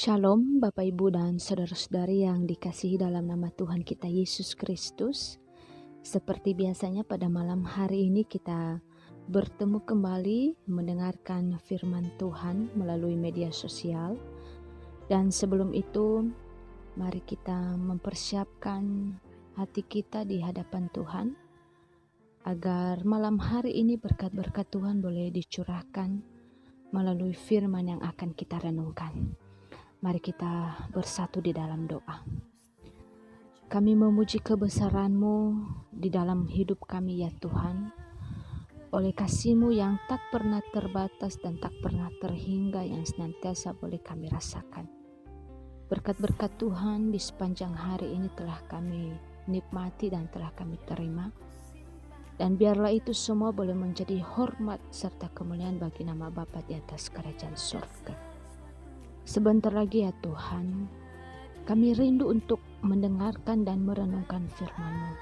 Shalom Bapak Ibu dan Saudara-saudari yang dikasihi dalam nama Tuhan kita Yesus Kristus. Seperti biasanya pada malam hari ini kita bertemu kembali mendengarkan firman Tuhan melalui media sosial. Dan sebelum itu mari kita mempersiapkan hati kita di hadapan Tuhan agar malam hari ini berkat-berkat Tuhan boleh dicurahkan melalui firman yang akan kita renungkan. Mari kita bersatu di dalam doa. Kami memuji kebesaran-Mu di dalam hidup kami ya Tuhan. Oleh kasih-Mu yang tak pernah terbatas dan tak pernah terhingga yang senantiasa boleh kami rasakan. Berkat-berkat Tuhan di sepanjang hari ini telah kami nikmati dan telah kami terima. Dan biarlah itu semua boleh menjadi hormat serta kemuliaan bagi nama Bapa di atas kerajaan surga. Sebentar lagi ya Tuhan, kami rindu untuk mendengarkan dan merenungkan firman-Mu.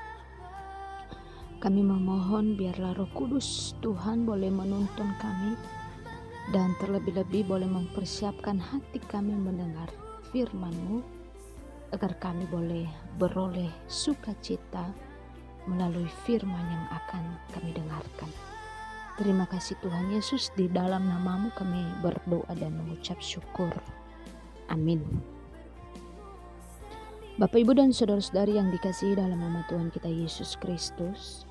Kami memohon biarlah Roh Kudus Tuhan boleh menuntun kami dan terlebih-lebih boleh mempersiapkan hati kami mendengar firman-Mu agar kami boleh beroleh sukacita melalui firman yang akan kami dengarkan. Terima kasih Tuhan Yesus, di dalam nama-Mu kami berdoa dan mengucap syukur. Amin. Bapak Ibu dan Saudara-saudari yang dikasihi dalam nama Tuhan kita Yesus Kristus,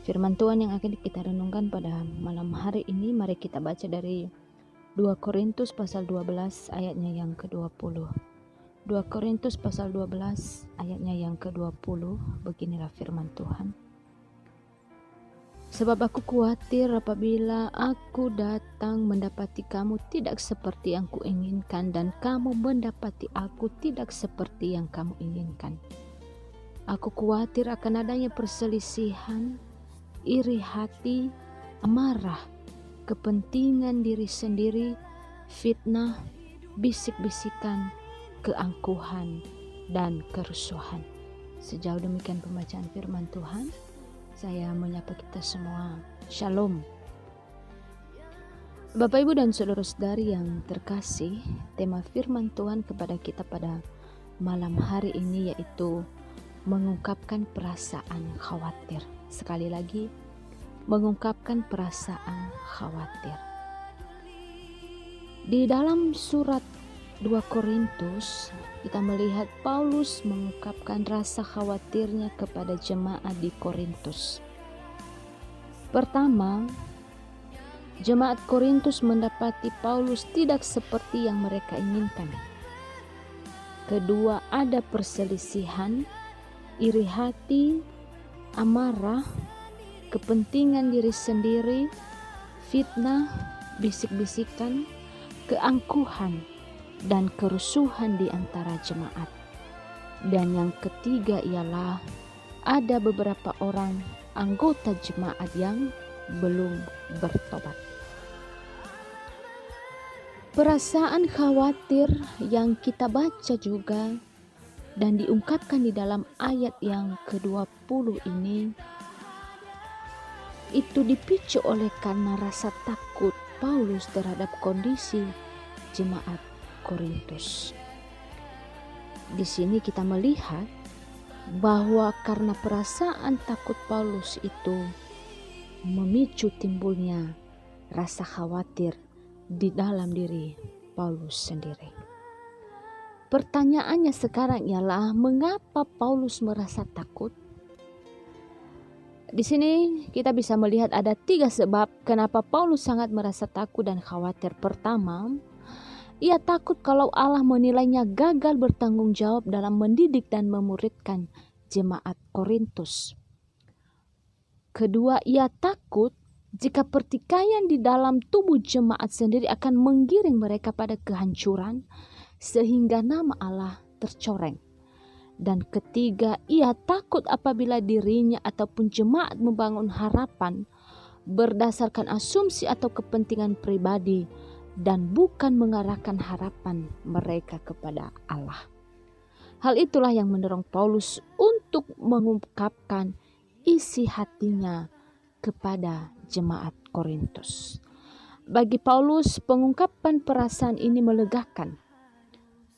firman Tuhan yang akan kita renungkan pada malam hari ini, mari kita baca dari 2 Korintus pasal 12 ayatnya yang ke-20. 2 Korintus pasal 12 ayatnya yang ke-20, beginilah firman Tuhan. Sebab aku khawatir apabila aku datang mendapati kamu tidak seperti yang kuinginkan dan kamu mendapati aku tidak seperti yang kamu inginkan. Aku khawatir akan adanya perselisihan, iri hati, amarah, kepentingan diri sendiri, fitnah, bisik-bisikan, keangkuhan, dan kerusuhan. Sejauh demikian pembacaan firman Tuhan. Saya menyapa kita semua. Shalom. Bapak Ibu dan Saudara-saudari yang terkasih, tema firman Tuhan kepada kita pada malam hari ini yaitu mengungkapkan perasaan khawatir. Sekali lagi, mengungkapkan perasaan khawatir. Di dalam surat 2 Korintus, kita melihat Paulus mengungkapkan rasa khawatirnya kepada jemaat di Korintus. Pertama, jemaat Korintus mendapati Paulus tidak seperti yang mereka inginkan. Kedua, ada perselisihan, iri hati, amarah, kepentingan diri sendiri, fitnah, bisik-bisikan, keangkuhan, dan kerusuhan di antara jemaat. Dan yang ketiga ialah ada beberapa orang anggota jemaat yang belum bertobat. Perasaan khawatir yang kita baca juga dan diungkapkan di dalam ayat yang ke-20 ini itu dipicu oleh karena rasa takut Paulus terhadap kondisi jemaat Korintus. Di sini kita melihat bahwa karena perasaan takut Paulus itu memicu timbulnya rasa khawatir di dalam diri Paulus sendiri. Pertanyaannya sekarang ialah mengapa Paulus merasa takut? Di sini kita bisa melihat ada 3 sebab kenapa Paulus sangat merasa takut dan khawatir. Pertama, ia takut kalau Allah menilainya gagal bertanggung jawab dalam mendidik dan memuridkan jemaat Korintus. Kedua, ia takut jika pertikaian di dalam tubuh jemaat sendiri akan menggiring mereka pada kehancuran sehingga nama Allah tercoreng. Dan ketiga, ia takut apabila dirinya ataupun jemaat membangun harapan berdasarkan asumsi atau kepentingan pribadi dan bukan mengarahkan harapan mereka kepada Allah. Hal itulah yang mendorong Paulus untuk mengungkapkan isi hatinya kepada jemaat Korintus. Bagi Paulus, pengungkapan perasaan ini melegakan.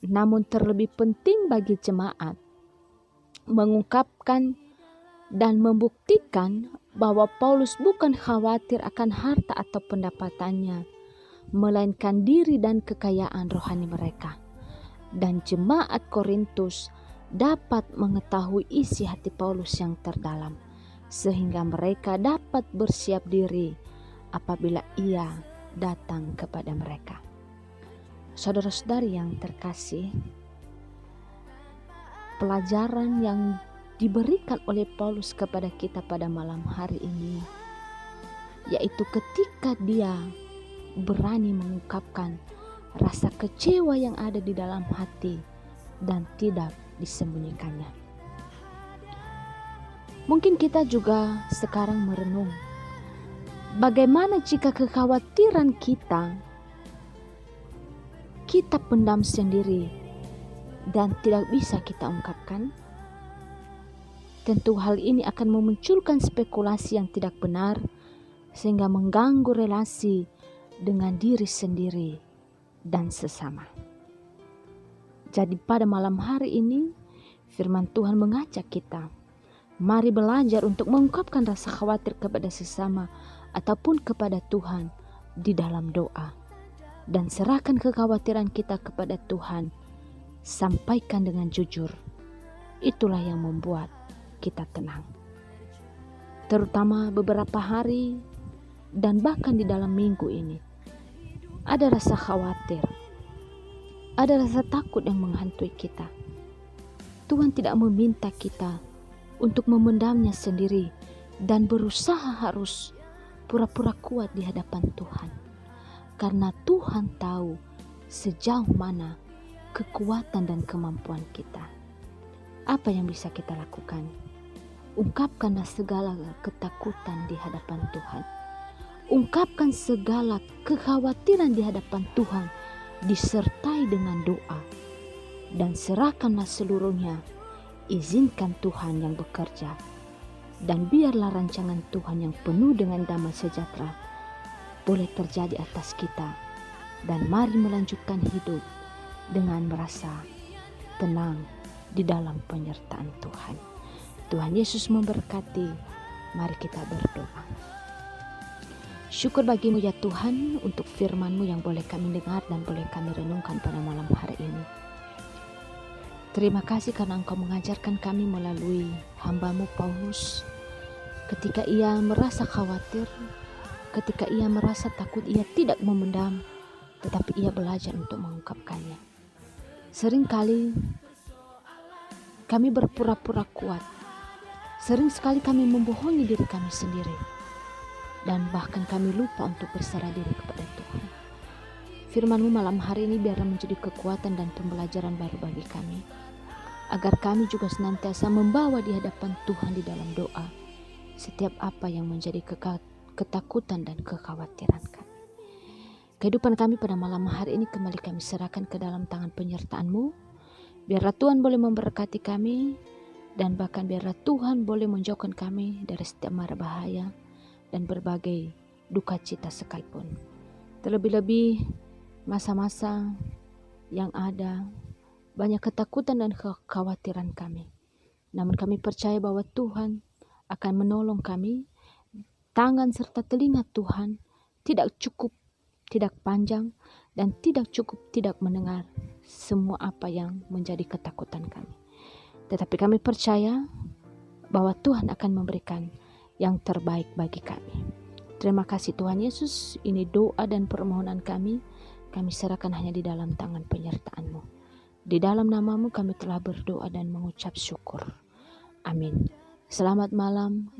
Namun terlebih penting bagi jemaat mengungkapkan dan membuktikan bahwa Paulus bukan khawatir akan harta atau pendapatannya, melainkan diri dan kekayaan rohani mereka. Dan jemaat Korintus dapat mengetahui isi hati Paulus yang terdalam, sehingga mereka dapat bersiap diri apabila ia datang kepada mereka. Saudara-saudari yang terkasih, pelajaran yang diberikan oleh Paulus kepada kita pada malam hari ini, yaitu ketika dia berani mengungkapkan rasa kecewa yang ada di dalam hati dan tidak disembunyikannya. Mungkin kita juga sekarang merenung, bagaimana jika kekhawatiran kita pendam sendiri dan tidak bisa kita ungkapkan? Tentu hal ini akan memunculkan spekulasi yang tidak benar, sehingga mengganggu relasi dengan diri sendiri dan sesama. Jadi pada malam hari ini, firman Tuhan mengajak kita, mari belajar untuk mengungkapkan rasa khawatir kepada sesama ataupun kepada Tuhan di dalam doa. Dan serahkan kekhawatiran kita kepada Tuhan, sampaikan dengan jujur. Itulah yang membuat kita tenang. Terutama beberapa hari dan bahkan di dalam minggu ini, ada rasa khawatir, ada rasa takut yang menghantui kita. Tuhan tidak meminta kita untuk memendamnya sendiri dan berusaha harus pura-pura kuat di hadapan Tuhan, karena Tuhan tahu sejauh mana kekuatan dan kemampuan kita. Apa yang bisa kita lakukan? Ungkapkanlah segala ketakutan di hadapan Tuhan. Ungkapkan segala kekhawatiran di hadapan Tuhan, disertai dengan doa. Dan serahkanlah seluruhnya. Izinkan Tuhan yang bekerja. Dan biarlah rancangan Tuhan yang penuh dengan damai sejahtera boleh terjadi atas kita. Dan mari melanjutkan hidup dengan merasa tenang di dalam penyertaan Tuhan. Tuhan Yesus memberkati. Mari kita berdoa. Syukur bagimu ya Tuhan untuk firman-Mu yang boleh kami dengar dan boleh kami renungkan pada malam hari ini. Terima kasih karena Engkau mengajarkan kami melalui hamba-Mu Paulus. Ketika ia merasa khawatir, ketika ia merasa takut, ia tidak memendam, tetapi ia belajar untuk mengungkapkannya. Seringkali kami berpura-pura kuat. Sering sekali kami membohongi diri kami sendiri. Dan bahkan kami lupa untuk berserah diri kepada Tuhan. Firman-Mu malam hari ini biarlah menjadi kekuatan dan pembelajaran baru bagi kami. Agar kami juga senantiasa membawa di hadapan Tuhan di dalam doa setiap apa yang menjadi ketakutan dan kekhawatiran kami. Kehidupan kami pada malam hari ini kembali kami serahkan ke dalam tangan penyertaan-Mu. Biarlah Tuhan boleh memberkati kami. Dan bahkan biarlah Tuhan boleh menjauhkan kami dari setiap mara bahaya dan berbagai duka cita sekalipun. Terlebih-lebih masa-masa yang ada banyak ketakutan dan kekhawatiran kami. Namun kami percaya bahwa Tuhan akan menolong kami. Tangan serta telinga Tuhan tidak cukup, tidak panjang, dan tidak cukup tidak mendengar semua apa yang menjadi ketakutan kami. Tetapi kami percaya bahwa Tuhan akan memberikan yang terbaik bagi kami. Terima kasih Tuhan Yesus, ini doa dan permohonan kami. Kami serahkan hanya di dalam tangan penyertaan-Mu. Di dalam nama-Mu kami telah berdoa dan mengucap syukur. Amin. Selamat malam.